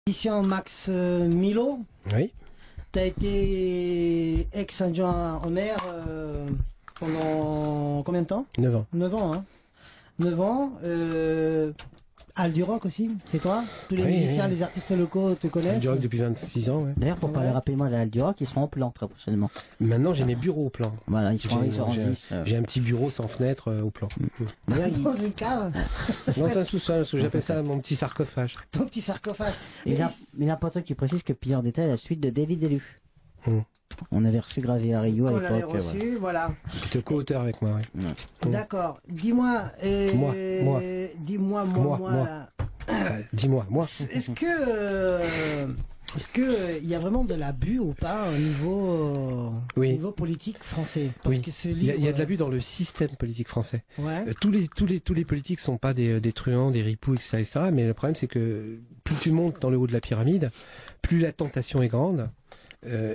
Christian Max Milo. Oui. Tu as été ex-adjoint au maire pendant combien de temps? 9 ans. 9 ans, hein. 9 ans. Al Duroc aussi, c'est toi? Tous les musiciens, les artistes locaux te connaissent? Al Duroc depuis 26 ans, ouais. D'ailleurs, pour parler rapidement d'Al Duroc, ils seront en plan très prochainement. Maintenant, j'ai mes bureaux au plan. Voilà, ils seront en vis. J'ai un petit bureau sans fenêtre au plan. Dans une cave? Non, c'est un sous-sol, j'appelle ça mon petit sarcophage. Ton petit sarcophage. Mais n'importe qui précise que Pilleur d'État est la suite de Délit d'élu. On avait reçu Graziella Rio à l'époque. On l'avait reçu, voilà. Qui était co-auteur avec moi, oui. D'accord. Dis-moi. Moi. Dis-moi, dis-moi, moi. Est-ce que il y a vraiment de l'abus ou pas au niveau politique français? Parce que ce livre, il y a de l'abus dans le système politique français. Ouais. Tous les politiques sont pas des truands, des ripoux, etc., mais le problème c'est que plus tu montes dans le haut de la pyramide, plus la tentation est grande.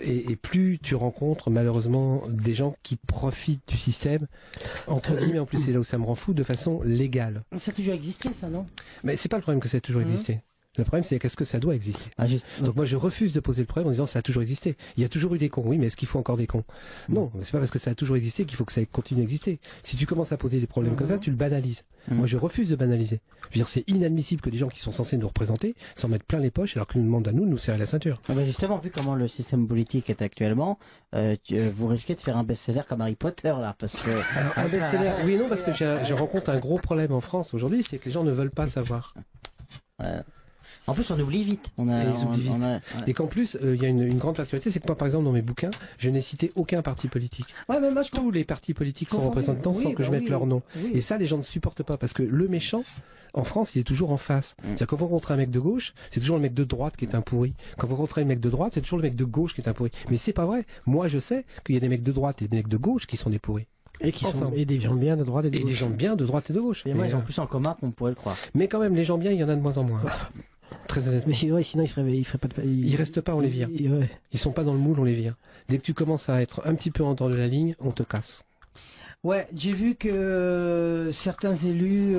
Et plus tu rencontres malheureusement des gens qui profitent du système, entre guillemets, en plus c'est là où ça me rend fou, de façon légale. Ça a toujours existé, ça, non? Mais c'est pas le problème que ça a toujours existé. Le problème, c'est qu'est-ce que ça doit exister. Donc moi, je refuse de poser le problème en disant ça a toujours existé. Il y a toujours eu des cons, oui, mais est-ce qu'il faut encore des cons? Non, c'est pas parce que ça a toujours existé qu'il faut que ça continue à exister. Si tu commences à poser des problèmes comme ça, tu le banalises. Moi, je refuse de banaliser. Je veux dire, c'est inadmissible que des gens qui sont censés nous représenter s'en mettent plein les poches alors qu'ils nous demandent à nous de nous serrer la ceinture. Justement, vu comment le système politique est actuellement, vous risquez de faire un best-seller comme Harry Potter, là, parce que... Alors, un best-seller, oui et non, parce que je rencontre un gros problème en France aujourd'hui, c'est que les gens ne veulent pas savoir. En plus, on oublie vite. Et qu'en plus, il y a une grande particularité, c'est que moi, par exemple, dans mes bouquins, je n'ai cité aucun parti politique. Ouais, mais moi, tous les partis politiques sont représentés sans que je mette leur nom. Oui. Et ça, les gens ne supportent pas, parce que le méchant, en France, il est toujours en face. C'est-à-dire, quand vous rencontrez un mec de gauche, c'est toujours le mec de droite qui est un pourri. Quand vous rencontrez un mec de droite, c'est toujours le mec de gauche qui est un pourri. Mais c'est pas vrai. Moi, je sais qu'il y a des mecs de droite et des mecs de gauche qui sont des pourris. Et des gens bien de droite et de gauche. Et des gens bien de droite et de gauche. Et moi, ils ont plus en commun qu'on pourrait le croire. Mais quand même, les gens bien, il y en a de moins en moins. Très honnêtement. Mais sinon, il ferait pas de... Ils restent pas, on les vire. Ils sont pas dans le moule, on les vire. Dès que tu commences à être un petit peu en dehors de la ligne, on te casse. Ouais, j'ai vu que certains élus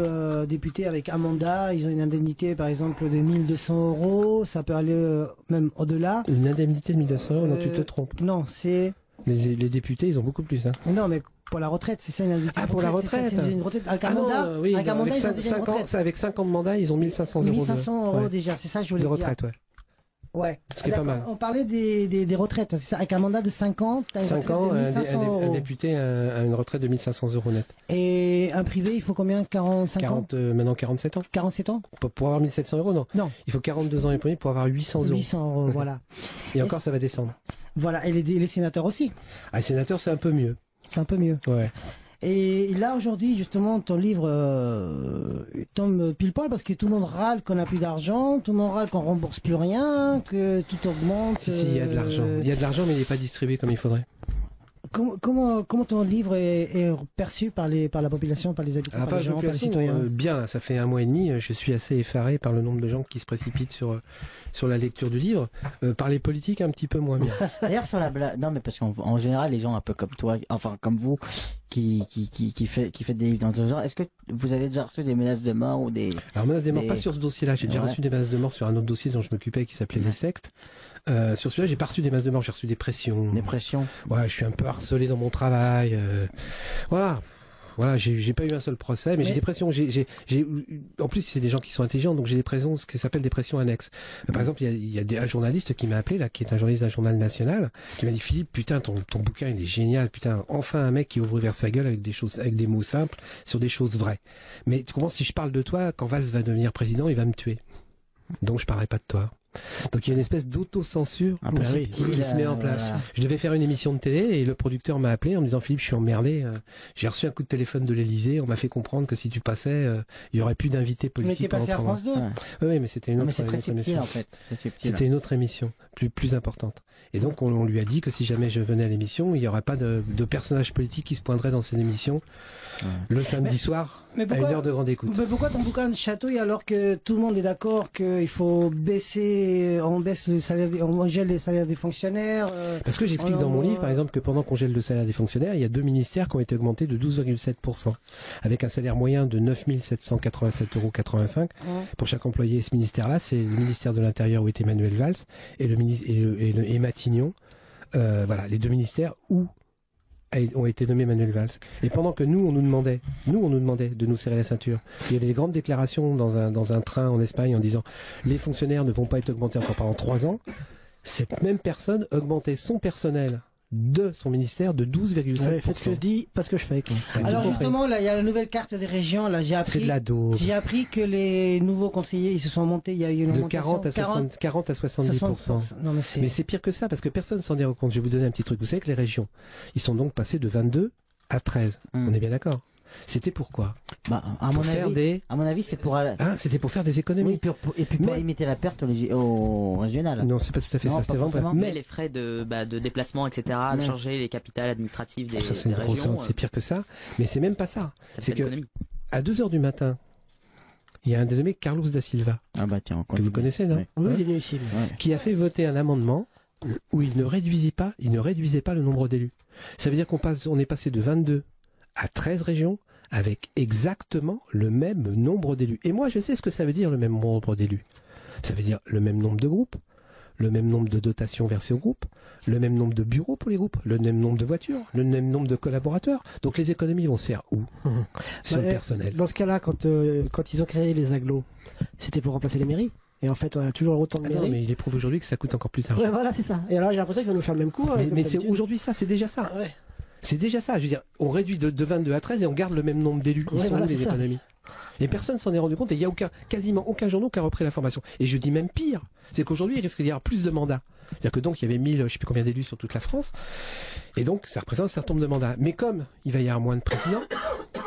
députés avec Amanda, ils ont une indemnité par exemple de 1 200 €, ça peut aller même au-delà. Une indemnité de 1 200 €, non, tu te trompes. Non, c'est... Les députés, ils ont beaucoup plus. Hein. Non, mais pour la retraite, c'est ça une indemnité. Ah, pour la retraite. C'est une retraite. Avec Amanda, oui, avec Amanda, ils ont déjà une retraite. Avec 5 ans de mandat, ils ont 1 500 €. 1 500 € déjà, c'est ça que je voulais dire. De retraite, ouais. Ouais. Ce qui est pas mal. On parlait des retraites, c'est ça. Avec un mandat de 5 ans, t'as une 5 retraite ans, de 1 500 €. un député a une retraite de 1 500 € net. Et un privé, il faut combien? 45 ans? Maintenant 47 ans. 47 ans? Pour avoir 1 700 €, non. Non. Il faut 42 ans et premier pour avoir 800 €. 800 €, voilà. Et encore, ça va descendre. Voilà. Et les sénateurs aussi. Ah, les sénateurs, c'est un peu mieux. C'est un peu mieux. Ouais. Et là, aujourd'hui, justement, ton livre tombe pile poil parce que tout le monde râle qu'on n'a plus d'argent, tout le monde râle qu'on rembourse plus rien, que tout augmente. Si, il y a de l'argent. Il y a de l'argent, mais il n'est pas distribué comme il faudrait. Comment ton livre est perçu par la population, par les habitants, par les gens, par les citoyens? Bien, ça fait 1 mois et demi, je suis assez effaré par le nombre de gens qui se précipitent sur la lecture du livre. Par les politiques, un petit peu moins bien. D'ailleurs, sur la blague, non, mais parce qu'en général, les gens un peu comme toi, enfin comme vous, qui fait des livres dans ce genre, est-ce que vous avez déjà reçu des menaces de mort ou des... Alors menaces de mort, pas sur ce dossier-là. J'ai déjà reçu des menaces de mort sur un autre dossier dont je m'occupais qui s'appelait les sectes. Sur celui-là, j'ai pas reçu des menaces de mort, j'ai reçu des pressions. Des pressions. Ouais, je suis un peu harcelé dans mon travail. Voilà, j'ai pas eu un seul procès, mais j'ai des pressions. En plus, c'est des gens qui sont intelligents, donc j'ai des pressions, ce qui s'appelle des pressions annexes. Par exemple, il y a un journaliste qui m'a appelé, là, qui est un journaliste d'un journal national, qui m'a dit, Philippe, putain, ton bouquin, il est génial, putain, enfin un mec qui ouvre vers sa gueule avec des mots simples, sur des choses vraies. Mais tu comprends, si je parle de toi, quand Valls va devenir président, il va me tuer. Donc je parlerai pas de toi. Donc il y a une espèce d'autocensure qui se met en place. Voilà. Je devais faire une émission de télé et le producteur m'a appelé en me disant, Philippe, je suis emmerdé. J'ai reçu un coup de téléphone de l'Elysée. On m'a fait comprendre que si tu passais, il y aurait plus d'invités politiques. Mais t'es passé à France 2. Oui, mais c'était une autre émission. C'est très subtil en fait. C'était une autre émission, plus importante. Et donc on lui a dit que si jamais je venais à l'émission, il n'y aurait pas de personnage politique qui se pointerait dans cette émission le samedi soir à 1 heure de grande écoute. Mais pourquoi ton bouquin chatouille alors que tout le monde est d'accord qu'il faut baisser on baisse le salaire, on gèle les salaires des fonctionnaires. Parce que j'explique dans mon livre, par exemple, que pendant qu'on gèle le salaire des fonctionnaires, il y a 2 ministères qui ont été augmentés de 12,7%, avec un salaire moyen de 9 787,85 € pour chaque employé. Ce ministère-là, c'est le ministère de l'Intérieur où était Manuel Valls et Matignon. Voilà, les deux ministères où ont été nommés Manuel Valls. Et pendant que nous, on nous demandait de nous serrer la ceinture. Il y avait des grandes déclarations dans un train en Espagne en disant les fonctionnaires ne vont pas être augmentés encore pendant 3 ans. Cette même personne augmentait son personnel de son ministère de 12,7%. Ouais, faites ce que je dis, pas ce que je fais. Quoi. Alors justement, là, il y a la nouvelle carte des régions. Là, j'ai appris. C'est de la dose. J'ai appris que les nouveaux conseillers, ils se sont montés. Il y a eu une de 40 à 70%. Non, mais c'est pire que ça parce que personne s'en est rendu compte. Je vais vous donner un petit truc. Vous savez que les régions, ils sont donc passés de 22 à 13. On est bien d'accord. C'était pourquoi à mon avis, c'est pour. C'était pour faire des économies. Oui, et puis pour limiter la perte au régional. Non, c'est pas tout à fait ça. C'était vraiment. Mais les frais de déplacement, etc., de changer les capitales administratives des régions. C'est pire que ça. Mais c'est même pas ça. C'est que l'économie. à 2h du matin, il y a un dénommé Carlos da Silva. Ah bah tiens, que vous connaissez, non? Oui, il est venu ici. Qui a fait voter un amendement où il ne réduisait pas le nombre d'élus. Ça veut dire on est passé de 22 à 13 régions avec exactement le même nombre d'élus. Et moi, je sais ce que ça veut dire, le même nombre d'élus. Ça veut dire le même nombre de groupes, le même nombre de dotations versées aux groupes, le même nombre de bureaux pour les groupes, le même nombre de voitures, le même nombre de collaborateurs. Donc les économies vont se faire où? Sur le personnel. Dans ce cas-là, quand ils ont créé les agglos, c'était pour remplacer les mairies. Et en fait, on a toujours autant de mairies. Non, mais il éprouve aujourd'hui que ça coûte encore plus d'argent. Ouais, voilà, c'est ça. Et alors, j'ai l'impression qu'ils vont nous faire le même coup. Mais c'est aujourd'hui ça, c'est déjà ça. Ouais. C'est déjà ça. Je veux dire, on réduit de 22 à 13 et on garde le même nombre d'élus. Ils sont où les économies? Et personne s'en est rendu compte et il n'y a quasiment aucun journal qui a repris l'information. Et je dis même pire, c'est qu'aujourd'hui, il risque d'y avoir plus de mandats. C'est-à-dire que donc, il y avait 1000, je ne sais plus combien d'élus sur toute la France. Et donc, ça représente un certain nombre de mandats. Mais comme il va y avoir moins de présidents,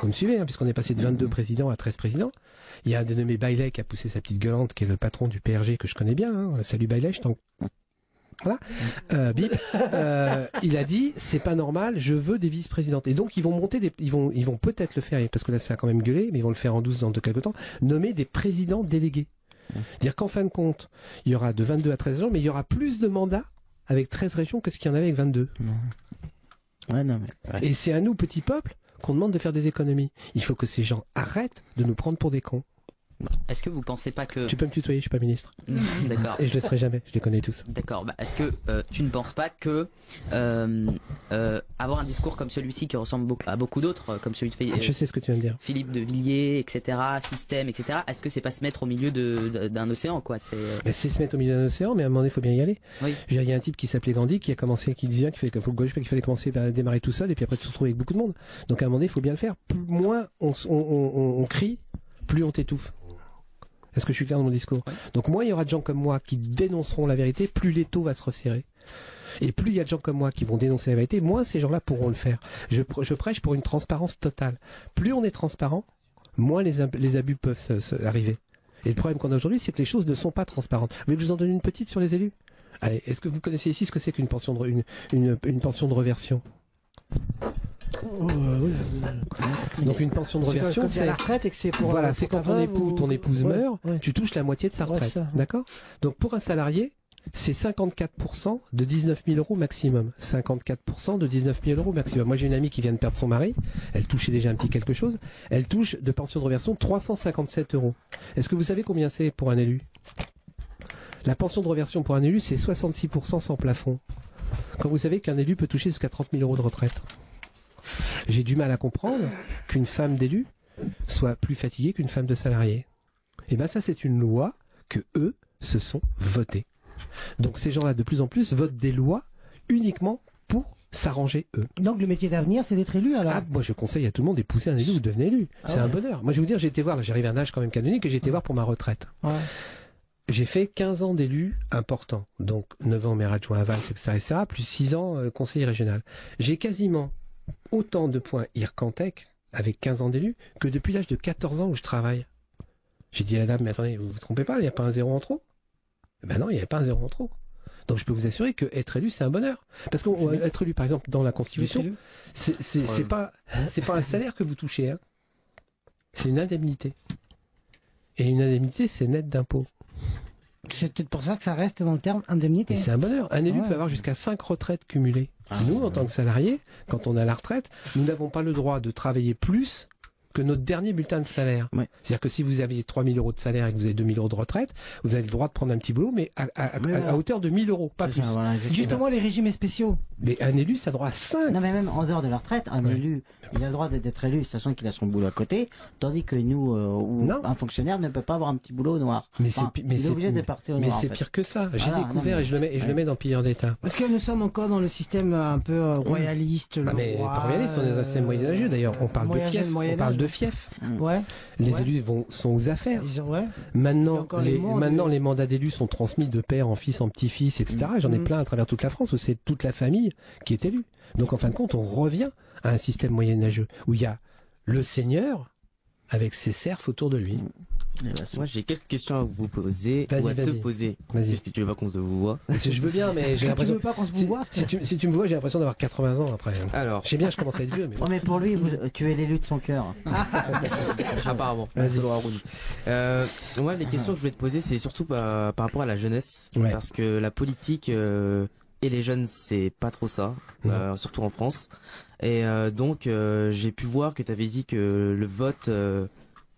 vous me suivez, puisqu'on est passé de 22 présidents à 13 présidents, il y a un dénommé Bailey qui a poussé sa petite gueulante, qui est le patron du PRG que je connais bien. Salut Bailey, je t'en... Voilà. Il a dit c'est pas normal, je veux des vice-présidentes. Et donc ils vont monter ils vont peut-être le faire, parce que là ça a quand même gueulé, mais ils vont le faire en 12 dans quelques temps, nommer des présidents délégués. Dire qu'en fin de compte, il y aura de 22 à 13 régions, mais il y aura plus de mandats avec 13 régions que ce qu'il y en avait avec 22. Et c'est à nous, petits peuples, qu'on demande de faire des économies. Il faut que ces gens arrêtent de nous prendre pour des cons. Est-ce que vous pensez pas que... Tu peux me tutoyer, je suis pas ministre. D'accord. Et je le serai jamais, je les connais tous. D'accord. Est-ce que tu ne penses pas que avoir un discours comme celui-ci qui ressemble à beaucoup d'autres, comme celui de je sais ce que tu viens de dire. Philippe de Villiers, etc., système, etc., est-ce que c'est pas se mettre au milieu d'un océan, quoi? C'est se mettre au milieu d'un océan, mais à un moment donné, il faut bien y aller. Oui. Il y a un type qui s'appelait Gandhi qui disait qu'il fallait commencer à démarrer tout seul et puis après se retrouver avec beaucoup de monde. Donc à un moment donné, il faut bien le faire. Moins on crie, plus on t'étouffe. Est-ce que je suis clair dans mon discours? Oui. Donc moins il y aura de gens comme moi qui dénonceront la vérité, plus l'étau va se resserrer. Et plus il y a de gens comme moi qui vont dénoncer la vérité, moins ces gens-là pourront le faire. Je prêche pour une transparence totale. Plus on est transparent, moins les abus peuvent arriver. Et le problème qu'on a aujourd'hui, c'est que les choses ne sont pas transparentes. Vous voulez que je vous en donne une petite sur les élus? Allez, est-ce que vous connaissez ici ce que c'est qu'une pension une pension de reversion? Donc une pension de reversion, c'est la retraite et que c'est pour voilà, c'est quand ton épouse meurt, tu touches la moitié de sa retraite, d'accord? Donc pour un salarié, c'est 54% de 19 000 € maximum. 54% de 19 000 € maximum. Moi j'ai une amie qui vient de perdre son mari, elle touchait déjà un petit quelque chose, elle touche de pension de reversion 357 €. Est-ce que vous savez combien c'est pour un élu? La pension de reversion pour un élu, c'est 66% sans plafond. Quand vous savez qu'un élu peut toucher jusqu'à 30 000 € de retraite. J'ai du mal à comprendre qu'une femme d'élu soit plus fatiguée qu'une femme de salarié. Et bien ça, c'est une loi que eux se sont votés. Donc ces gens-là, de plus en plus, votent des lois uniquement pour s'arranger eux. Donc le métier d'avenir, c'est d'être élu alors? Moi je conseille à tout le monde d'épouser un élu ou devenez élu. C'est un bonheur. Moi je vais vous dire, j'ai été voir, là j'arrive à un âge quand même canonique, et j'ai été voir pour ma retraite. Ouais. J'ai fait 15 ans d'élu important, donc 9 ans maire adjoint à Valls, etc., plus 6 ans conseiller régional. J'ai quasiment autant de points Ircantec avec 15 ans d'élu que depuis l'âge de 14 ans où je travaille. J'ai dit à la dame, mais attendez, vous vous trompez pas, il n'y a pas un 0 en trop? Ben non, il n'y avait pas un 0 en trop. Donc je peux vous assurer que être élu, c'est un bonheur. Parce qu'être élu, par exemple, dans la Constitution, c'est pas un salaire que vous touchez, hein. C'est une indemnité. Et une indemnité, c'est net d'impôts. C'est peut-être pour ça que ça reste dans le terme indemnité. Et c'est un bonheur. Un élu Ouais. peut avoir jusqu'à 5 retraites cumulées. Nous, en tant que salariés, quand on est à la retraite, nous n'avons pas le droit de travailler plus que notre dernier bulletin de salaire. Ouais. C'est-à-dire que si vous aviez 3 000 euros de salaire et que vous avez 2 000 euros de retraite, vous avez le droit de prendre un petit boulot, mais à hauteur de 1 000 euros, pas C'est plus. ça, voilà, exactement. Justement, les régimes spéciaux. Mais un élu, ça a droit à 5. Non, mais même en dehors de la retraite, un Ouais. élu, il a le droit d'être élu, sachant qu'il a son boulot à côté, tandis que nous, ou Non. un fonctionnaire ne peut pas avoir un petit boulot au noir. Mais Enfin, c'est pi- mais il est c'est- obligé de partir au Mais noir. c'est en fait. pire que ça. J'ai Voilà, découvert non, mais- et je le mets, Ouais. dans Pilleur d'État. Parce que nous sommes encore dans le système un peu royaliste. Ah, mais pas royaliste, on est dans un système moyenâgeux d'ailleurs. On parle de fief. On parle de fief. Ouais. Les Ouais. élus sont aux affaires. Ouais. Il y a Maintenant, encore les mots, les mandats d'élus sont transmis de père en fils, en petit-fils, etc. J'en ai Mm. plein à travers toute la France où c'est toute la famille qui est élue. Donc en fin de compte, on revient à un système moyenâgeux où il y a le seigneur avec ses serfs autour de lui. Moi, j'ai quelques questions à vous poser ou à te Vas-y. poser. Vas-y. Parce que tu veux pas qu'on se vous voit. Je veux bien, mais j'ai Est-ce que tu l'impression. veux pas qu'on se vous voit Si tu me vois, j'ai l'impression d'avoir 80 ans après. Alors, Je sais bien, je commence à être vieux, mais bon. Ouais, mais pour lui, tu es l'élu de son cœur. apparemment, Vas-y. selon Haroun. Moi, les questions que je voulais te poser, c'est surtout par rapport à la jeunesse. Ouais. Parce que la politique et les jeunes, c'est pas trop ça, Non. surtout en France. Et donc, j'ai pu voir que tu avais dit que le vote,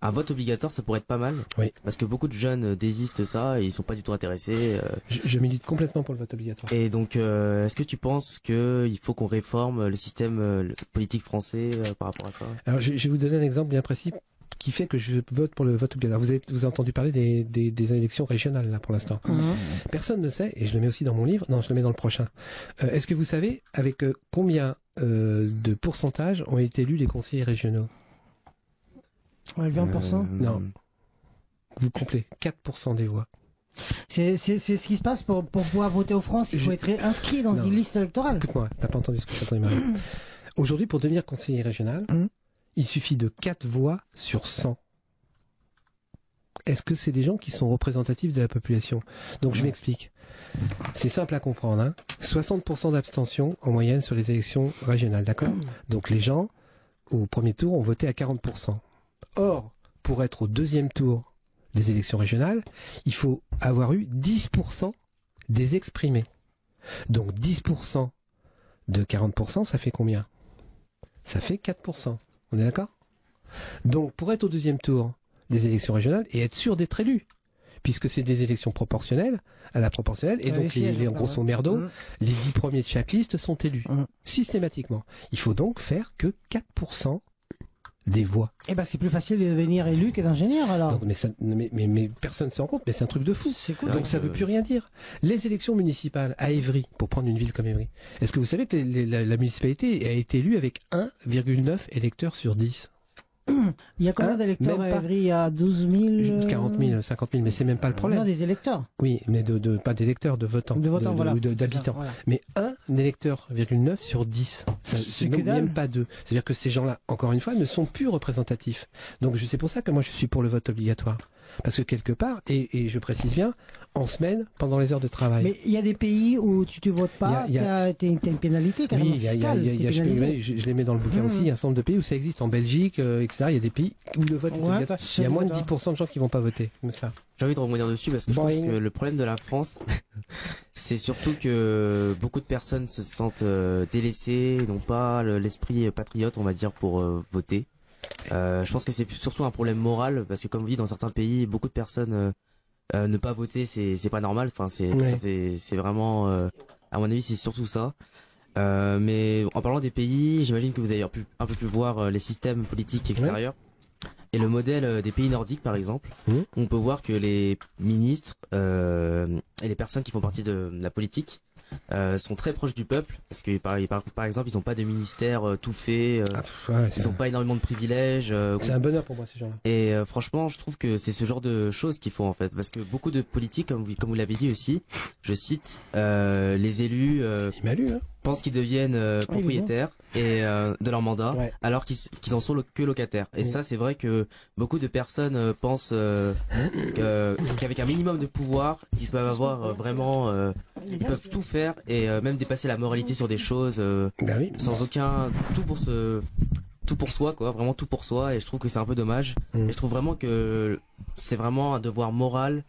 un vote obligatoire, ça pourrait être pas mal. Oui. Parce que beaucoup de jeunes désistent ça et ils sont pas du tout intéressés. Je milite complètement pour le vote obligatoire. Et donc, est-ce que tu penses qu'il faut qu'on réforme le système politique français par rapport à ça? Alors, je vais vous donner un exemple bien précis qui fait que je vote pour le vote obligatoire. Vous avez entendu parler des élections régionales, là, pour l'instant. Personne ne sait, et je le mets aussi dans mon livre, non, je le mets dans le prochain. Est-ce que vous savez avec combien de pourcentage ont été élus les conseillers régionaux? Ouais, 20%. Non. Vous complétez 4% des voix. C'est ce qui se passe pour pouvoir voter en France. Il faut être inscrit dans Non. une liste électorale. Écoute-moi, t'as pas entendu ce que j'ai entendu mal. Aujourd'hui, pour devenir conseiller régional, il suffit de 4 voix sur 100. Est-ce que c'est des gens qui sont représentatifs de la population? Donc je m'explique. C'est simple à comprendre. Hein. 60% d'abstention en moyenne sur les élections régionales, d'accord? Donc les gens, au premier tour, ont voté à 40%. Or, pour être au deuxième tour des élections régionales, il faut avoir eu 10% des exprimés. Donc 10% de 40%, ça fait combien? Ça fait 4%. On est d'accord? Donc pour être au deuxième tour des élections régionales et être sûr d'être élu, puisque c'est des élections proportionnelles à la proportionnelle, et Ah, donc les sièges, en enfin, grosso ouais. merdo, Mmh. les 10 premiers de chaque liste sont élus, Mmh. systématiquement. Il faut donc faire que 4% des voix. Eh ben, c'est plus facile de devenir élu que d'ingénieur, alors. Donc, mais personne ne s'en rend compte, mais c'est un truc de fou. C'est cool. C'est vrai Donc ça que- veut plus rien dire. Les élections municipales à Évry, pour prendre une ville comme Évry, est-ce que vous savez que la municipalité a été élue avec 1,9 électeurs sur 10? Il y a combien Hein, d'électeurs même à pas. Évry? Il y a 12 000 40 000, 50 000, mais c'est même pas le problème. Non, des électeurs. Oui, mais pas d'électeurs, de votants. De votants, voilà. Ou d'habitants. Voilà. Mais 1 électeur,9 sur 10. C'est C'est que donc dalle. même pas 2. C'est-à-dire que ces gens-là, encore une fois, ne sont plus représentatifs. Donc c'est pour ça que moi je suis pour le vote obligatoire. Parce que quelque part, et je précise bien, en semaine, pendant les heures de travail. Mais il y a des pays où tu votes pas, Il y a- t'as une pénalité carrément Oui, il y a, fiscale. t'es pénalisé. je les mets dans le bouquin aussi, il y a un certain nombre de pays où ça existe, en Belgique, etc. Il y a des pays où le vote est Ouais, obligatoire. Il y a moins de 10% de gens qui vont pas voter, comme ça. J'ai envie de rebondir dessus parce que je pense Boing. que le problème de la France, c'est surtout que beaucoup de personnes se sentent délaissées, n'ont pas l'esprit patriote, on va dire, pour voter. Je pense que c'est surtout un problème moral parce que comme vous dites, dans certains pays, beaucoup de personnes ne pas voter, c'est pas normal. Enfin, c'est vraiment, à mon avis, c'est surtout ça. Mais en parlant des pays, j'imagine que vous avez un peu pu voir les systèmes politiques extérieurs. Et le modèle des pays nordiques, par exemple, on peut voir que les ministres et les personnes qui font partie de la politique sont très proches du peuple, parce que par exemple, ils n'ont pas de ministère tout fait, ils n'ont pas énormément de privilèges. C'est un bonheur pour moi, ces gens-là. Et franchement, je trouve que c'est ce genre de choses qu'il faut en fait, parce que beaucoup de politiques, comme vous l'avez dit aussi, je cite, les élus Il m'a lu, hein. pensent qu'ils deviennent propriétaires et de leur mandat, Ouais. alors qu'ils en sont que locataires. Et ça, c'est vrai que beaucoup de personnes pensent qu'avec un minimum de pouvoir, ils peuvent avoir vraiment, ils peuvent tout faire et même dépasser la moralité sur des choses Bah oui. sans aucun tout pour soi, quoi, vraiment tout pour soi. Et je trouve que c'est un peu dommage. Et je trouve vraiment que c'est vraiment un devoir moral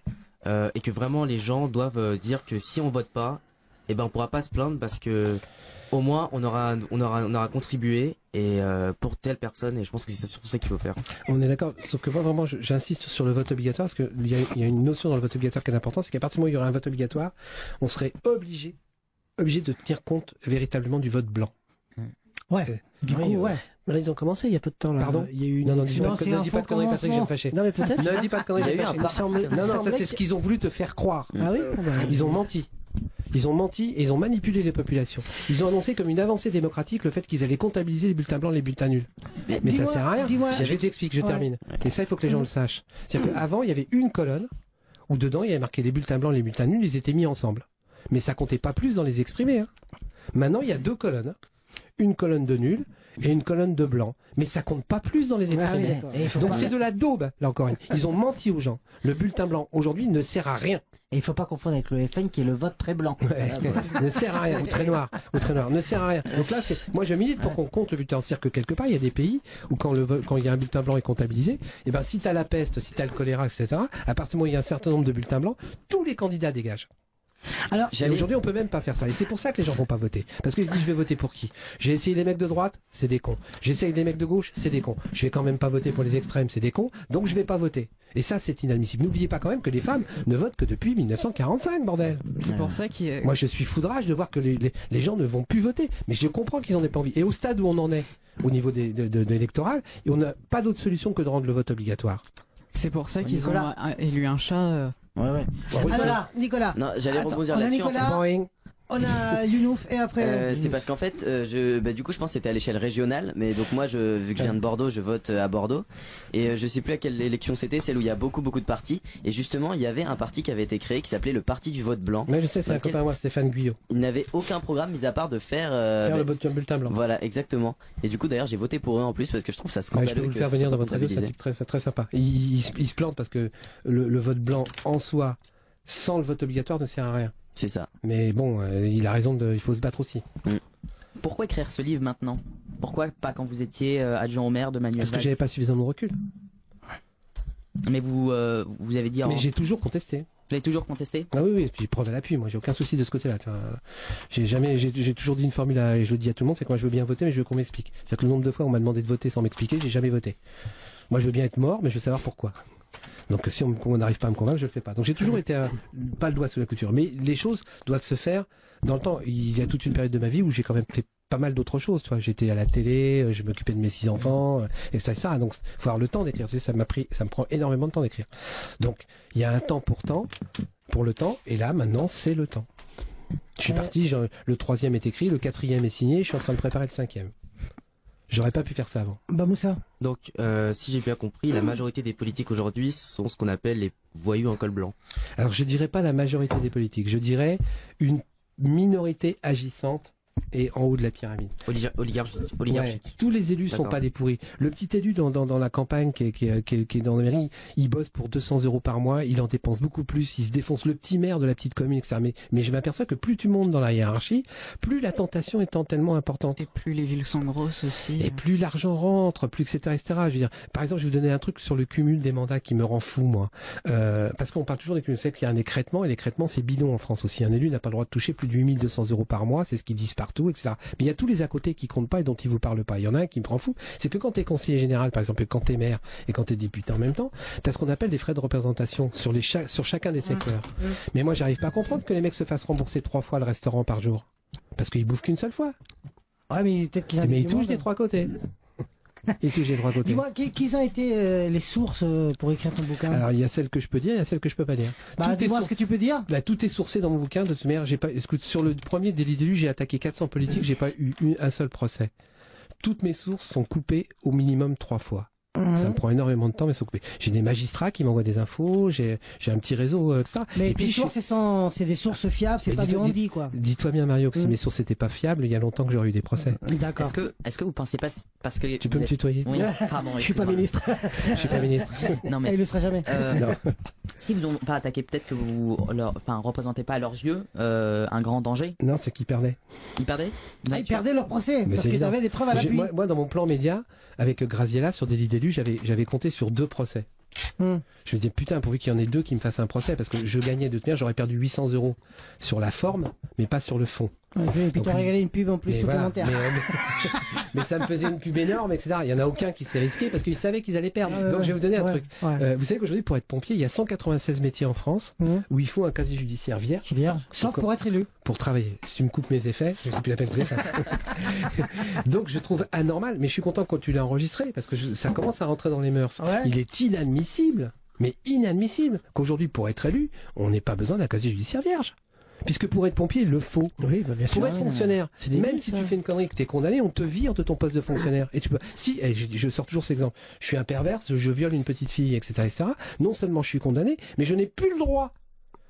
et que vraiment les gens doivent dire que si on vote pas, eh ben on pourra pas se plaindre parce que au moins on aura contribué et pour telle personne, et je pense que c'est surtout ça qu'il faut faire. On est d'accord, sauf que moi vraiment j'insiste sur le vote obligatoire parce qu'il y a une notion dans le vote obligatoire qui est importante, c'est qu'à partir du moment où il y aurait un vote obligatoire, on serait obligé de tenir compte véritablement du vote blanc. Ouais. Du coup, ouais. Mais là, ils ont commencé il y a peu de temps. Là. Pardon. Il y a eu une Non, élection. ne dis pas de conneries, Patrick, je vais me fâcher. Non, mais peut-être. Ne dis pas de conneries, je vais me fâcher. Non, ça c'est ce qu'ils ont voulu te faire croire. Ah oui. Ils ont menti. Ils ont menti et ils ont manipulé les populations. Ils ont annoncé comme une avancée démocratique le fait qu'ils allaient comptabiliser les bulletins blancs et les bulletins nuls. Mais ça sert à rien. Je t'explique, je termine. Et ça, il faut que les gens le sachent. C'est-à-dire qu'avant, il y avait une colonne où dedans, il y avait marqué les bulletins blancs et les bulletins nuls, ils étaient mis ensemble. Mais ça comptait pas plus dans les exprimés. Maintenant, il y a 2 colonnes. Une colonne de nuls et une colonne de blancs. Mais ça compte pas plus dans les exprimés. Donc c'est de la daube, là encore une. Ils ont menti aux gens. Le bulletin blanc, aujourd'hui, ne sert à rien. Et il faut pas confondre avec le FN qui est le vote très blanc. Ouais. Ne sert à rien, ou très noir, ne sert à rien. Donc là, moi je milite pour qu'on compte le bulletin. C'est-à-dire que quelque part, il y a des pays où quand il y a un bulletin blanc est comptabilisé, et ben si t'as la peste, si t'as le choléra, etc., à partir du moment où il y a un certain nombre de bulletins blancs, tous les candidats dégagent. Alors, aujourd'hui, on peut même pas faire ça. Et c'est pour ça que les gens vont pas voter. Parce qu'ils se disent, je vais voter pour qui? J'ai essayé les mecs de droite, c'est des cons. J'essaye les mecs de gauche, c'est des cons. Je vais quand même pas voter pour les extrêmes, c'est des cons. Donc je vais pas voter. Et ça, c'est inadmissible. N'oubliez pas quand même que les femmes ne votent que depuis 1945, bordel. C'est pour ça qu'il Moi, je suis foudrage de voir que les gens ne vont plus voter. Mais je comprends qu'ils en aient pas envie. Et au stade où on en est, au niveau de l'électoral, on n'a pas d'autre solution que de rendre le vote obligatoire. C'est pour ça qu'ils ont élu un chat. Ouais. Alors, Nicolas. Non, j'allais rebondir on a là-dessus. Nicolas, on a Younouf et après. C'est parce qu'en fait, du coup, je pense que c'était à l'échelle régionale, mais donc moi, vu que je viens de Bordeaux, je vote à Bordeaux, et je sais plus à quelle élection c'était, celle où il y a beaucoup de partis, et justement, il y avait un parti qui avait été créé qui s'appelait le Parti du vote blanc. Mais je sais, c'est un copain à moi, Stéphane Guyot. Il n'avait aucun programme mis à part de faire le bulletin blanc. Voilà, exactement. Et du coup, d'ailleurs, j'ai voté pour eux en plus parce que je trouve ça scandaleux. Je peux vous le faire venir dans votre radio, c'est très sympa. Il se plante parce que le vote blanc en soi, sans le vote obligatoire, ne sert à rien. C'est ça. Mais bon, il a raison, il faut se battre aussi. Pourquoi écrire ce livre maintenant? Pourquoi pas quand vous étiez adjoint au maire de Manuel Valls? Parce que j'avais pas suffisamment de recul. Mais vous avez dit... Mais j'ai toujours contesté. Vous avez toujours contesté? Ah oui, puis preuve à l'appui, moi j'ai aucun souci de ce côté-là. J'ai toujours dit une formule, et je le dis à tout le monde, c'est que moi je veux bien voter, mais je veux qu'on m'explique. C'est-à-dire que le nombre de fois on m'a demandé de voter sans m'expliquer, j'ai jamais voté. Moi je veux bien être mort, mais je veux savoir pourquoi. Donc si on n'arrive pas à me convaincre, je le fais pas. Donc j'ai toujours été pas le doigt sous la couture. Mais les choses doivent se faire dans le temps. Il y a toute une période de ma vie où j'ai quand même fait pas mal d'autres choses. Tu vois, j'étais à la télé, je m'occupais de mes 6 enfants, etc. Donc faut avoir le temps d'écrire. Tu sais, ça me prend énormément de temps d'écrire. Donc il y a un temps pour le temps, et là maintenant c'est le temps. Je suis parti, le 3e est écrit, le 4e est signé, je suis en train de préparer le 5e. J'aurais pas pu faire ça avant. Bah Moussa. Donc, si j'ai bien compris, la majorité des politiques aujourd'hui sont ce qu'on appelle les voyous en col blanc. Alors, je dirais pas la majorité des politiques, je dirais une minorité agissante et en haut de la pyramide. Oligarchique. Ouais, tous les élus sont pas des pourris. Le petit élu dans la campagne qui est dans la mairie, il bosse pour 200 € par mois, il en dépense beaucoup plus, il se défonce. Le petit maire de la petite commune, etc. Mais je m'aperçois que plus tu montes dans la hiérarchie, plus la tentation étant tellement importante. Et plus les villes sont grosses aussi. Et plus l'argent rentre, plus etc. Je veux dire, par exemple, je vais vous donner un truc sur le cumul des mandats qui me rend fou, moi. Parce qu'on parle toujours des cumuls. C'est qu'il y a un écrêtement, et l'écrêtement c'est bidon en France aussi. Un élu n'a pas le droit de toucher plus de 8200 € par mois, c'est ce qu'ils disent partout, etc. Mais il y a tous les à côté qui comptent pas et dont ils vous parlent pas. Il y en a un qui me rend fou, c'est que quand t'es conseiller général, par exemple, et quand t'es maire et quand t'es député en même temps, t'as ce qu'on appelle des frais de représentation sur chacun des secteurs. Mais moi, j'arrive pas à comprendre que les mecs se fassent rembourser 3 fois le restaurant par jour. Parce qu'ils bouffent qu'une seule fois. Ouais, mais peut-être qu'ils ils touchent des 3 côtés. Ils touchent des 3 côtés. Dis-moi, qui ont été les sources pour écrire ton bouquin? Alors, il y a celles que je peux dire, il y a celles que je peux pas dire. Bah, dis-moi ce que tu peux dire. Bah, tout est sourcé dans mon bouquin. De toute manière, sur le premier délit d'élu, j'ai attaqué 400 politiques, j'ai pas eu un seul procès. Toutes mes sources sont coupées au minimum 3 fois. Ça me prend énormément de temps, mais c'est coupé. J'ai des magistrats qui m'envoient des infos, j'ai un petit réseau, etc. Mais tes sources, c'est des sources fiables, c'est pas du handi, quoi. Dis-toi bien, Mario, que si mes sources n'étaient pas fiables, il y a longtemps que j'aurais eu des procès. D'accord. Est-ce que vous pensez pas, parce que... Tu peux me tutoyer? Oui, pardon. Je suis pas ministre. Je suis pas ministre. Non, mais... Il le sera jamais. Non. Si vous n'ont pas attaqué, peut-être que vous représentez pas à leurs yeux un grand danger. Non, c'est qu'ils perdaient. Ils perdaient? Ils perdaient leur procès, mais parce qu'ils avaient des preuves à l'appui. Moi, dans mon plan média, avec Graziella, sur délit d'élu, j'avais compté sur 2 procès. Je me disais, putain, pourvu qu'il y en ait 2 qui me fassent un procès, parce que je gagnais de toute manière, j'aurais perdu 800 € sur la forme, mais pas sur le fond. Et puis tu as régalé une pub en plus supplémentaire. Mais ça me faisait une pub énorme, etc. Il y en a aucun qui s'est risqué parce qu'ils savaient qu'ils allaient perdre. Donc je vais vous donner un truc. Vous savez qu'aujourd'hui, pour être pompier, il y a 196 métiers en France où il faut un casier judiciaire vierge. Sauf pour être élu. Pour travailler. Si tu me coupes mes effets, je sais plus la peine que je les fasse. Donc je trouve anormal, mais je suis content quand tu l'as enregistré parce que ça commence à rentrer dans les mœurs. Il est inadmissible, mais inadmissible, qu'aujourd'hui, pour être élu, on n'ait pas besoin d'un casier judiciaire vierge. Puisque pour être pompier, il le faut. Oui, bien sûr. Pour être fonctionnaire, même si tu fais une connerie que tu es condamné, on te vire de ton poste de fonctionnaire. Et tu peux. Si, je sors toujours cet exemple. Je suis un perverse, je viole une petite fille, etc., etc. Non seulement je suis condamné, mais je n'ai plus le droit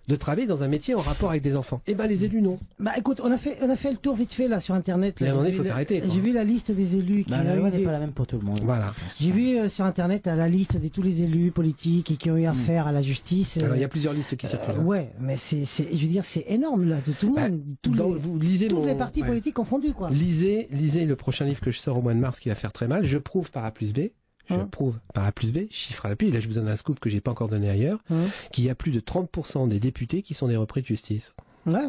de travailler dans un métier en rapport avec des enfants. Eh ben les élus non. Bah écoute, on a fait le tour vite fait là sur internet. Là, mais à un moment donné, il faut arrêter. J'ai vu la liste des élus qui la loi n'est pas la même pour tout le monde. Voilà. J'ai vu sur internet la liste de tous les élus politiques qui ont eu affaire à la justice. Alors il y a plusieurs listes qui circulent. Ouais, mais je veux dire, c'est énorme là, de tout le monde. Vous lisez tous les partis politiques confondus quoi. Lisez le prochain livre que je sors au mois de mars qui va faire très mal. Je prouve par A plus B. Je prouve par A plus B, chiffre à l'appui, là je vous donne un scoop que j'ai pas encore donné ailleurs, qu'il y a plus de 30% des députés qui sont des repris de justice. Donc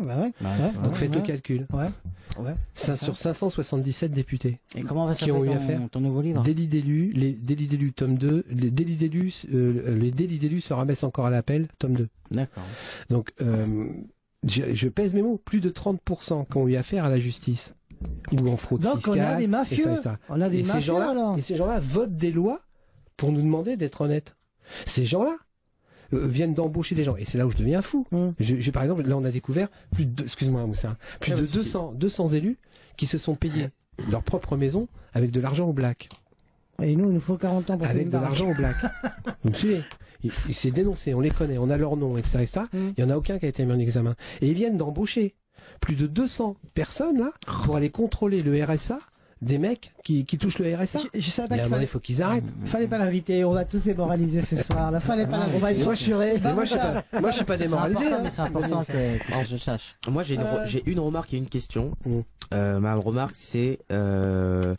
faites le calcul. Sur 577 députés. Et comment va qui ont eu affaire ton nouveau livre? Délit d'élus, les délits d'élus tome 2, les délits d'élus se ramassent encore à l'appel, tome 2. D'accord. Donc je pèse mes mots, plus de 30% qui ont eu affaire à la justice. Ou en fraude fiscale. Donc on a des mafieux. On a des mafieux alors. Et ces gens-là votent des lois pour nous demander d'être honnêtes. Ces gens-là viennent d'embaucher des gens. Et c'est là où je deviens fou. Par exemple, là on a découvert plus de 200 élus qui se sont payés leur propre maison avec de l'argent au black. Et nous, il nous faut 40 ans pour avec de l'argent au black. Vous me suivez? Il s'est dénoncé, on les connaît, on a leur nom, etc. Il n'y en a aucun qui a été mis en examen. Et ils viennent d'embaucher plus de 200 personnes là pour aller contrôler le RSA des mecs qui touchent le RSA. Je savais pas il faut qu'ils arrêtent. Fallait pas l'inviter, on va tous démoraliser ce soir. Là, fallait pas l'inviter. On va être censuré. Moi je suis pas démoralisé. Mais c'est important que je sache. Moi j'ai une remarque et une question. Ma remarque c'est un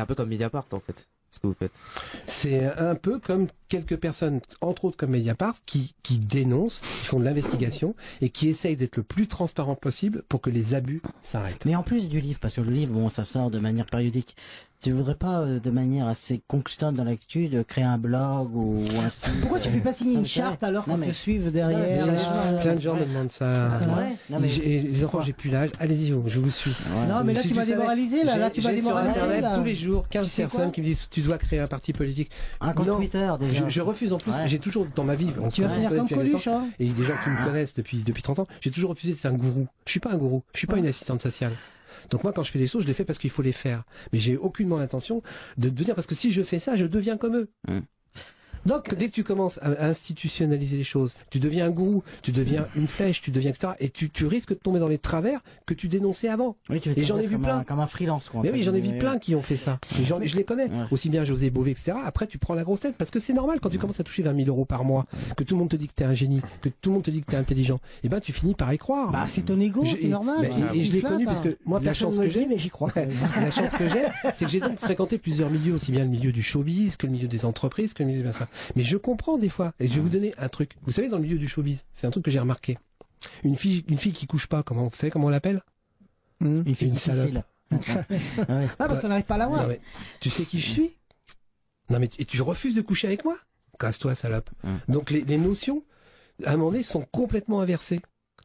peu comme Mediapart en fait. Ce que vous faites. C'est un peu comme quelques personnes, entre autres comme Mediapart, qui dénoncent, qui font de l'investigation et qui essayent d'être le plus transparent possible pour que les abus s'arrêtent. Mais en plus du livre, parce que le livre, bon, ça sort de manière périodique, tu voudrais pas, de manière assez constante dans l'actu, de créer un blog ou un site? Pourquoi tu fais pas signer une charte alors qu'on te suive derrière? Plein de gens me demandent ça. Les enfants, j'ai plus l'âge. Allez-y, je vous suis. Non, mais là tu m'as démoralisé. Là tu m'as démoralisé. Sur Internet, tous les jours, 15 personnes qui me disent tu dois créer un parti politique. Un compte Twitter déjà. Je refuse en plus. J'ai toujours dans ma vie. Tu vas finir comme Coluche, hein. Et des gens qui me connaissent depuis 30 ans, j'ai toujours refusé d'être un gourou. Je suis pas un gourou. Je suis pas une assistante sociale. Donc moi, quand je fais des choses, je les fais parce qu'il faut les faire. Mais j'ai aucunement l'intention de dire parce que si je fais ça, je deviens comme eux. Donc dès que tu commences à institutionnaliser les choses, tu deviens un gourou, tu deviens une flèche, tu deviens etc. Et tu risques de tomber dans les travers que tu dénonçais avant. Oui, et j'en ai vu plein. Comme un freelance quoi. Mais oui, j'en ai vu plein qui ont fait ça. Et je les connais. Aussi bien José Bové, etc. Après, tu prends la grosse tête parce que c'est normal quand tu commences à toucher 20 000 € par mois, que tout le monde te dit que t'es un génie, que tout le monde te dit que t'es intelligent. Et ben tu finis par y croire. Bah c'est ton ego, c'est normal. Et je l'ai connu parce que moi la chance que j'ai, mais j'y crois. La chance que j'ai, c'est que j'ai donc fréquenté plusieurs milieux, aussi bien le milieu du showbiz que le milieu des entreprises, que le milieu de ça. Mais je comprends des fois. Et je vais vous donner un truc. Vous savez, dans le milieu du showbiz, c'est un truc que j'ai remarqué. Une fille qui couche pas, vous savez comment on l'appelle? Une fille difficile. Parce qu'on n'arrive pas à la voir. Non, mais, tu sais qui je suis? Non, mais et tu refuses de coucher avec moi? Casse-toi, salope. Donc les notions, à un moment donné, sont complètement inversées.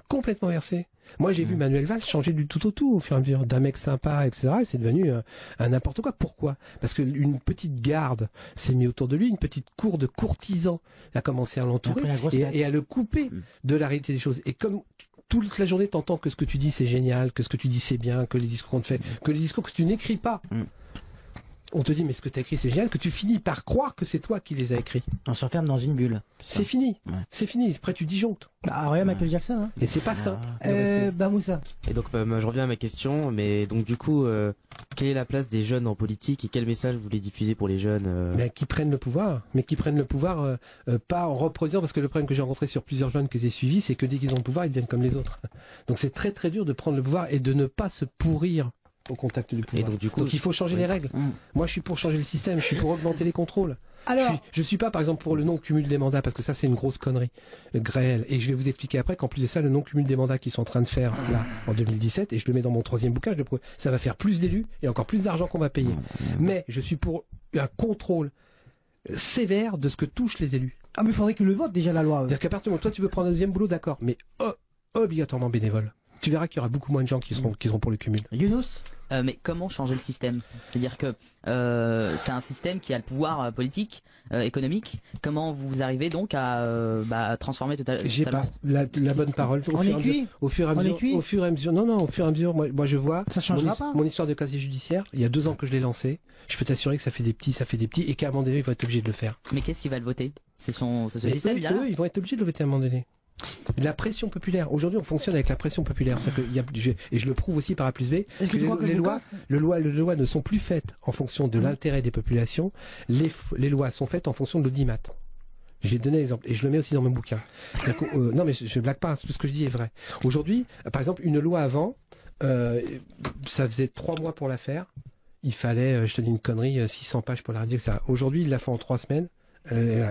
Complètement inversées. Moi, j'ai vu Manuel Valls changer du tout au tout au fur et à mesure d'un mec sympa, etc. Et c'est devenu un n'importe quoi. Pourquoi? Parce qu'une petite garde s'est mise autour de lui, une petite cour de courtisans a commencé à l'entourer et à le couper de la réalité des choses. Et comme toute la journée, t'entends que ce que tu dis c'est génial, que ce que tu dis c'est bien, que les discours qu'on te fait, que les discours que tu n'écris pas. On te dit mais ce que tu as écrit c'est génial, que tu finis par croire que c'est toi qui les as écrits. On s'enferme dans une bulle. C'est fini. C'est fini. Après tu disjonctes. Bah regarde Michael Jackson. Hein. Et c'est pas ça. Moussa. Et donc je reviens à ma question, mais donc du coup, quelle est la place des jeunes en politique et quel message vous voulez diffuser pour les jeunes Qui prennent le pouvoir, mais qui prennent le pouvoir pas en reproduisant, parce que le problème que j'ai rencontré sur plusieurs jeunes que j'ai suivis, c'est que dès qu'ils ont le pouvoir, ils deviennent comme les autres. Donc c'est très très dur de prendre le pouvoir et de ne pas se pourrir au contact du pouvoir. Et donc, du coup, il faut changer les règles. Moi, je suis pour changer le système, je suis pour augmenter les contrôles. Alors, Je suis pas, par exemple, pour le non-cumul des mandats, parce que ça, c'est une grosse connerie, réelle. Et je vais vous expliquer après qu'en plus de ça, le non-cumul des mandats qu'ils sont en train de faire, là, en 2017, et je le mets dans mon 3e bouquin, ça va faire plus d'élus et encore plus d'argent qu'on va payer. Mais je suis pour un contrôle sévère de ce que touchent les élus. mais il faudrait que le vote déjà la loi. C'est-à-dire qu'à partir du moment où toi, tu veux prendre un 2e boulot, d'accord, mais obligatoirement bénévole. Tu verras qu'il y aura beaucoup moins de gens qui seront pour le cumul. Younous. Mais comment changer le système? C'est-à-dire que c'est un système qui a le pouvoir politique, économique. Comment vous arrivez donc à transformer totalement? J'ai pas la bonne parole. Au fur et à mesure, moi je vois. Ça changera pas. Mon histoire de casier judiciaire, il y a 2 ans que je l'ai lancé. Je peux t'assurer que ça fait des petits, et qu'à un moment donné, ils vont être obligés de le faire. Mais qu'est-ce qui va le voter? C'est ce système là. Ils vont être obligés de le voter à un moment donné. La pression populaire. Aujourd'hui, on fonctionne avec la pression populaire. Et je le prouve aussi par A plus B. Est-ce que tu crois que les lois ne sont plus faites en fonction de l'intérêt des populations. Les lois sont faites en fonction de l'audimat. J'ai donné l'exemple et je le mets aussi dans mon bouquin. Non, mais je blague pas. Tout ce que je dis est vrai. Aujourd'hui, par exemple, une loi avant, ça faisait 3 mois pour la faire. Il fallait, je te dis une connerie, 600 pages pour la rédiger, etc. Aujourd'hui, il l'a fait en 3 semaines.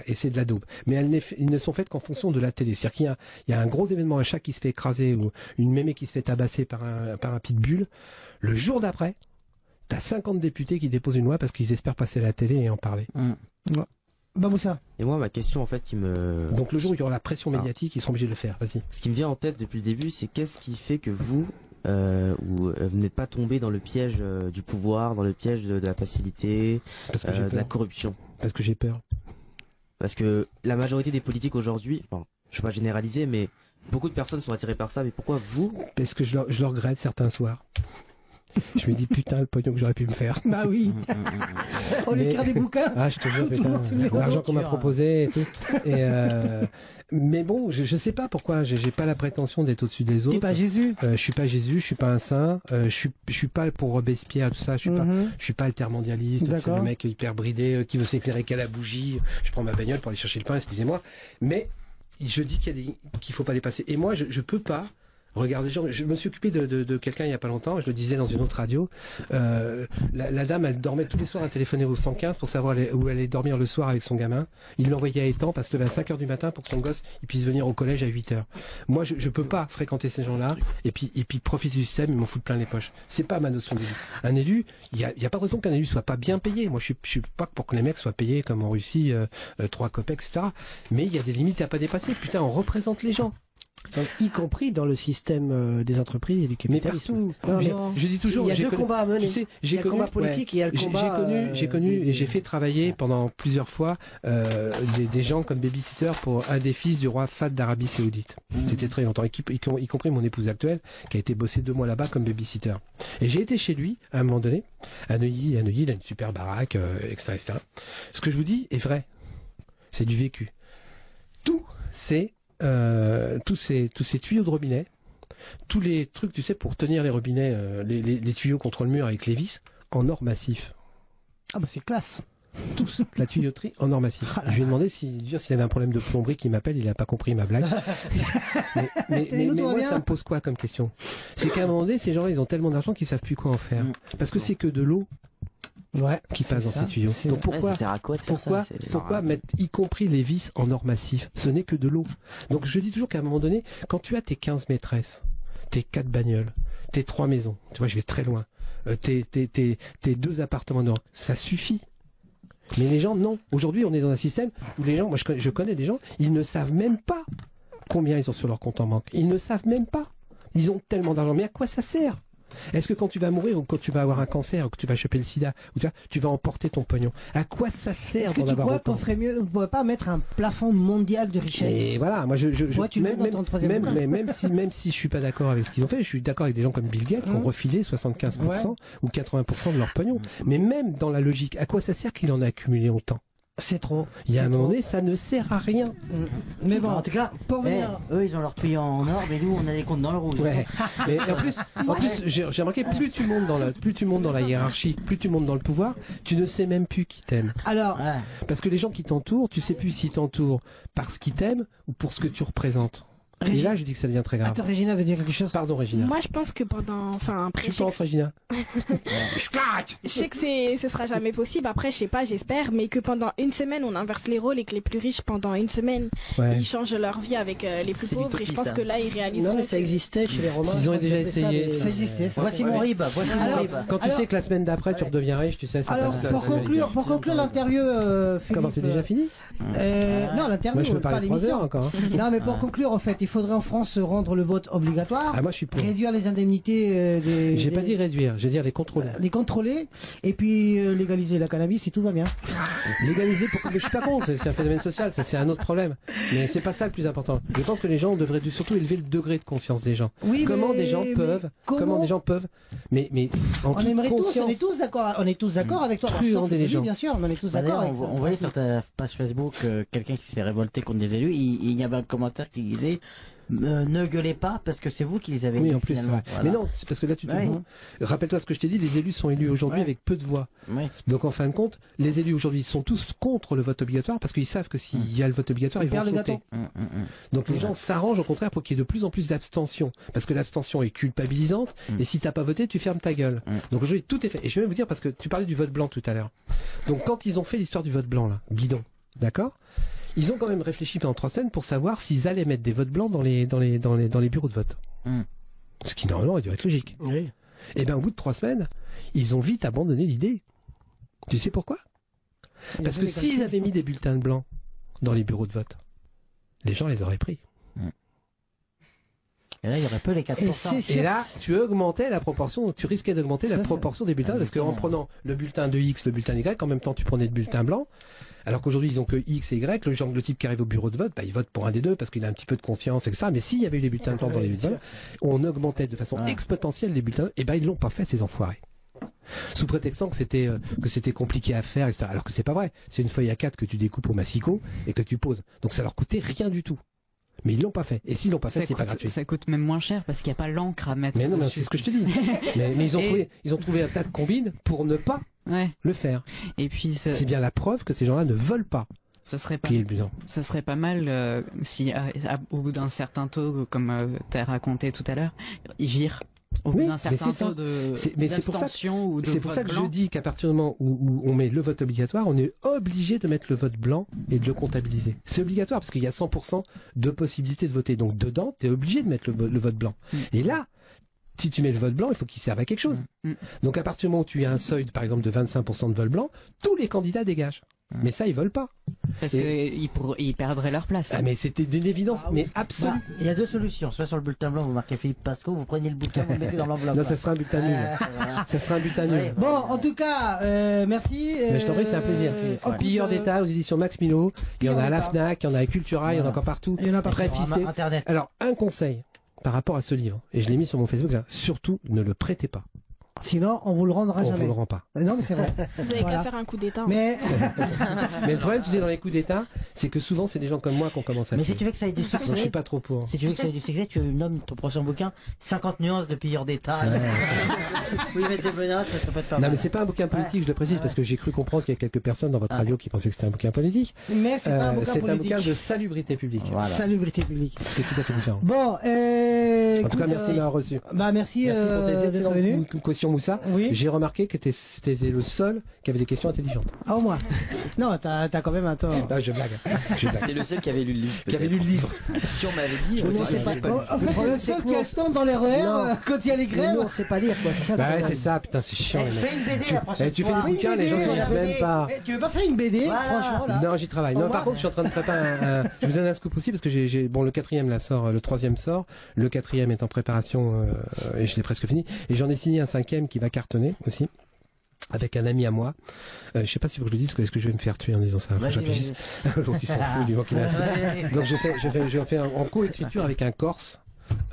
Et c'est de la daube. Mais ils ne sont faites qu'en fonction de la télé. C'est-à-dire qu'il y a un gros événement, un chat qui se fait écraser ou une mémé qui se fait tabasser par un pitbull. Le jour d'après, t'as 50 députés qui déposent une loi parce qu'ils espèrent passer à la télé et en parler. Moussa. Et moi, ma question, en fait, Donc le jour où il y aura la pression médiatique, ils seront obligés de le faire. Vas-y. Ce qui me vient en tête depuis le début, c'est qu'est-ce qui fait que vous n'êtes pas tombé dans le piège du pouvoir, dans le piège de la facilité, de la corruption? Parce que j'ai peur. Parce que la majorité des politiques aujourd'hui, enfin, je ne vais pas généraliser, mais beaucoup de personnes sont attirées par ça. Mais pourquoi vous? Parce que je le regrette certains soirs. Je me dis putain le pognon que j'aurais pu me faire. Bah oui. On écrit des bouquins. Ah je te jure, l'argent qu'on m'a proposé et tout. Mais bon, je sais pas pourquoi. J'ai pas la prétention d'être au-dessus des autres. T'es pas Jésus. Je suis pas Jésus, je suis pas un saint. Je suis pas pour Robespierre tout ça. Je suis pas altermondialiste. C'est le mec hyper bridé qui veut s'éclairer qu'à la bougie. Je prends ma bagnole pour aller chercher le pain. Excusez-moi. Mais je dis qu'il faut pas dépasser. Et moi, je peux pas. Regardez, je me suis occupé de quelqu'un il y a pas longtemps, je le disais dans une autre radio. La dame, elle dormait tous les soirs, elle téléphonait au 115 pour savoir où elle allait dormir le soir avec son gamin. Il l'envoyait à Étang parce que à 5h du matin pour que son gosse il puisse venir au collège à 8h. Moi, je peux pas fréquenter ces gens-là et puis profiter du système, ils m'en foutent plein les poches. C'est pas ma notion d'élu. Un élu, il y a pas de raison qu'un élu soit pas bien payé. Moi, je suis pas pour que les mecs soient payés comme en Russie 3 copecs, etc. Mais il y a des limites à pas dépasser. Putain, on représente les gens. Donc, y compris dans le système des entreprises et du capitalisme. Mais partout. Je dis toujours, il y a 2 combats à mener. Tu sais, il y a le combat politique et il y a le combat. J'ai connu et j'ai fait travailler pendant plusieurs fois des gens comme babysitter pour un des fils du roi Fahd d'Arabie Saoudite. C'était très longtemps, y compris mon épouse actuelle qui a été bossée 2 mois là-bas comme babysitter. Et j'ai été chez lui à un moment donné, à Neuilly, il a une super baraque, etc., etc. Ce que je vous dis est vrai. C'est du vécu. Tout, c'est tous ces tuyaux de robinet, tous les trucs, tu sais, pour tenir les robinets, les tuyaux contre le mur avec les vis, en or massif. Ah bah c'est classe. Tous, la tuyauterie en or massif. Je lui ai demandé s'il avait un problème de plomberie qui m'appelle, il n'a pas compris ma blague. mais moi, ça me pose quoi comme question? C'est qu'à un moment donné, ces gens-là, ils ont tellement d'argent qu'ils savent plus quoi en faire. Parce que c'est que de l'eau. Qui passe dans ces tuyaux. Donc pourquoi, ça sert à quoi de faire ça pourquoi mettre y compris les vis en or massif? Ce n'est que de l'eau. Donc je dis toujours qu'à un moment donné, quand tu as tes 15 maîtresses, tes 4 bagnoles, tes 3 maisons, tu vois, je vais très loin, tes 2 appartements d'or, ça suffit. Mais les gens, non. Aujourd'hui, on est dans un système où les gens, moi je connais des gens, ils ne savent même pas combien ils ont sur leur compte en banque. Ils ne savent même pas. Ils ont tellement d'argent. Mais à quoi ça sert? Est-ce que quand tu vas mourir ou quand tu vas avoir un cancer ou que tu vas choper le sida, ou tu vas emporter ton pognon? À quoi ça sert? Est-ce que tu crois qu'on ferait mieux, on ne pourrait pas mettre un plafond mondial de richesse? Et voilà, moi même si je suis pas d'accord avec ce qu'ils ont fait, je suis d'accord avec des gens comme Bill Gates qui ont refilé 75% ou 80% de leur pognon. Mais même dans la logique, à quoi ça sert qu'il en a accumulé autant? C'est trop. Il y a un moment donné, ça ne sert à rien. Mais bon, en tout cas, eux, ils ont leur tuyau en or, mais nous, on a des comptes dans le rouge. Ouais. Mais en plus, j'ai remarqué, plus tu montes dans la hiérarchie, plus tu montes dans le pouvoir, tu ne sais même plus qui t'aime. Alors, parce que les gens qui t'entourent, tu sais plus s'ils t'entourent parce qu'ils t'aiment ou pour ce que tu représentes. Et là, je dis que ça devient très grave. Attends, Régina veut dire quelque chose. Pardon, Régina. Moi, je pense que après, Tu penses, Régina? je sais que ce sera jamais possible. Après, je sais pas, j'espère, mais que pendant une semaine, on inverse les rôles et que les plus riches, pendant une semaine, ils changent leur vie avec les plus pauvres. Et je pense que là, ils réalisent. Non, mais ça existait chez les Romains. Ils ont déjà essayé. Ça existait. Voici mon rib. Quand tu sais que la semaine d'après, tu redeviens riche, tu sais, ça Alors, passe. pour conclure l'interview, Philippe, Comment, c'est déjà fini? Non, l'interview, Moi, je peux pas parler 3 l'émission. heures encore. Non, mais pour conclure, en fait, il faudrait en France rendre le vote obligatoire, Ah, moi, je suis pour. réduire les indemnités J'ai pas dit réduire, j'ai dit les contrôler. les contrôler, et puis légaliser la cannabis et tout va bien. Légaliser, mais je suis pas contre, c'est un phénomène social, ça c'est un autre problème. Mais c'est pas ça le plus important. Je pense que les gens devraient surtout élever le degré de conscience des gens. Oui, Comment des gens peuvent, mais en On toute aimerait tous, conscience, on est tous d'accord avec toi. Truander Sauf les les élus, gens. bien sûr, mais on est tous Bah, d'accord d'ailleurs, avec ça. on voyait sur ta page Facebook quelqu'un qui s'est révolté contre des élus. Il y avait un commentaire qui disait ne gueulez pas parce que c'est vous qui les avez oui, élus, en plus. finalement. Ouais. Voilà. Mais non, c'est parce que là tu te Ouais. rappelle-toi ce que je t'ai dit, les élus sont élus aujourd'hui Ouais. avec peu de voix. Ouais. Donc en fin de compte, les élus aujourd'hui sont tous contre le vote obligatoire parce qu'ils savent que s'il y a le vote obligatoire, ils vont perdent le sauter. gâteau. Donc les gens s'arrangent au contraire pour qu'il y ait de plus en plus d'abstention. Parce que l'abstention est culpabilisante, et si t'as pas voté, tu fermes ta gueule. Donc aujourd'hui, tout est fait. Et je vais même vous dire, parce que tu parlais du vote blanc tout à l'heure. Donc quand ils ont fait l'histoire du vote blanc, là, bidon, d'accord? Ils ont quand même réfléchi pendant 3 semaines pour savoir s'ils allaient mettre des votes blancs dans les bureaux de vote. Ce qui normalement aurait dû être logique. Oui. Et bien au bout de 3 semaines, ils ont vite abandonné l'idée. Tu sais pourquoi? Parce que s'ils avaient mis des bulletins blancs dans les bureaux de vote, les gens les auraient pris. Et là, il y aurait peu les 4%. Et là, tu augmentais la proportion, tu risquais d'augmenter la proportion des bulletins, parce qu'en prenant le bulletin de X, le bulletin Y, en même temps tu prenais le bulletin blanc, alors qu'aujourd'hui ils ont que X et Y, le type qui arrive au bureau de vote, bah, il vote pour un des deux parce qu'il a un petit peu de conscience, etc. Mais s'il y avait eu les bulletins blancs dans les bulletins, on augmentait de façon exponentielle les bulletins, et ben ils l'ont pas fait, ces enfoirés. Sous prétextant que c'était compliqué à faire, etc. Alors que c'est pas vrai. C'est une feuille A4 que tu découpes au massicot et que tu poses. Donc ça leur coûtait rien du tout. Mais ils l'ont pas fait. Et s'ils l'ont pas fait, c'est pas gratuit. Ça coûte même moins cher parce qu'il n'y a pas l'encre à mettre. Mais non, mais dessus. c'est ce que je te dis. mais ils ont trouvé un tas de combines pour ne pas le faire. Et puis c'est bien la preuve que ces gens-là ne veulent pas. Ça serait pas, payer le bilan. Ça serait pas mal si au bout d'un certain taux, comme tu as raconté tout à l'heure, ils virent. Au bout d'un certain taux d'abstention ou de c'est pour ça vote que blanc. je dis qu'à partir du moment où on met le vote obligatoire, on est obligé de mettre le vote blanc et de le comptabiliser. C'est obligatoire parce qu'il y a 100% de possibilité de voter. Donc dedans, tu es obligé de mettre le vote blanc. Et là, si tu mets le vote blanc, il faut qu'il serve à quelque chose. Donc à partir du moment où tu as un seuil, par exemple, de 25% de vote blanc, tous les candidats dégagent. Mais ça, ils veulent pas. Parce qu'ils perdraient leur place. Ah, mais c'était d'une évidence, mais absolue. Il y a deux solutions. Soit sur le bulletin blanc, vous marquez Philippe Pasco, vous prenez le bulletin, vous le mettez dans l'enveloppe. Non, ça sera un bulletin nul. Ça sera un bulletin nul. Bon, en tout cas, merci. Mais je t'en prie, c'était un plaisir. Pilleur d'État aux éditions Max Minot. Il y en a à la Fnac, il y en a à Cultura, il y en a encore partout. Il y en a partout. Préfacé. Internet. Alors, un conseil par rapport à ce livre, et je l'ai mis sur mon Facebook, surtout ne le prêtez pas. Sinon, on vous le rendra jamais. On vous le rend pas. Non, mais c'est vrai. Vous avez qu'à faire un coup d'état. Mais le problème, tu sais, dans les coups d'État, c'est que souvent, c'est des gens comme moi qu'on commence à. Mais si tu veux que ça ait du succès, donc, je suis pas trop pour. Si tu veux que ça ait du succès, tu nommes ton prochain bouquin 50 nuances de pilleur d'État. Oui, mettre des menottes, ça peut être pas mal. Non, mais c'est pas un bouquin politique, je le précise, parce que j'ai cru comprendre qu'il y a quelques personnes dans votre radio qui pensaient que c'était un bouquin politique. Mais c'est pas un bouquin politique. C'est un politique. bouquin de salubrité publique. Voilà. Salubrité publique. C'est tout à fait différent. Bon, en tout cas, merci de m'avoir reçu. Bah, merci pour tes d'être venu. Questions Moussa. Oui. J'ai remarqué que c'était le seul qui avait des questions intelligentes. Ah, au moins. Non, t'as quand même un tort. Ah, je blague. C'est le seul qui avait lu le livre. Qui avait lu le livre. Si on m'avait dit, En fait, c'est le seul qui tombe dans les RER quand il y a les grèves. Nous, on sait pas lire, quoi. C'est ça. Bah ouais, c'est ça, putain, c'est chiant. Fais une BD la prochaine Tu fais fois. des bouquins, les gens ne lisent même pas. Tu veux pas faire une BD, franchement, là? Non, j'y travaille. Non, par contre, je suis en train de préparer je vous donne un scoop aussi parce que j'ai bon, le 4e là sort, le 3e sort, le 4e est en préparation et je l'ai presque fini. Et j'en ai signé un 5e qui va cartonner aussi. Avec un ami à moi. Je sais pas si vous que je le dise, est-ce que je vais me faire tuer en disant ça? Faut que je réfléchisse. L'autre, il s'en fout du vent qu'il a. Donc je fais en co-écriture avec un Corse.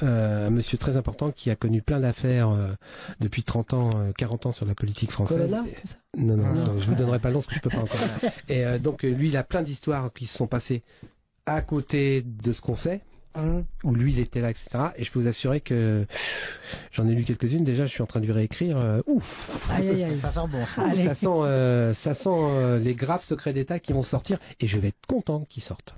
Un monsieur très important qui a connu plein d'affaires depuis 30 ans, 40 ans sur la politique française. Colonna, c'est ça? Non, je vous donnerai pas le nom parce que je peux pas encore. Et donc lui, il a plein d'histoires qui se sont passées à côté de ce qu'on sait, où lui il était là, etc. Et je peux vous assurer que j'en ai lu quelques-unes. Déjà, je suis en train de lui réécrire. Ouf, ça sent bon. ça sent les graves secrets d'État qui vont sortir, et je vais être content qu'ils sortent.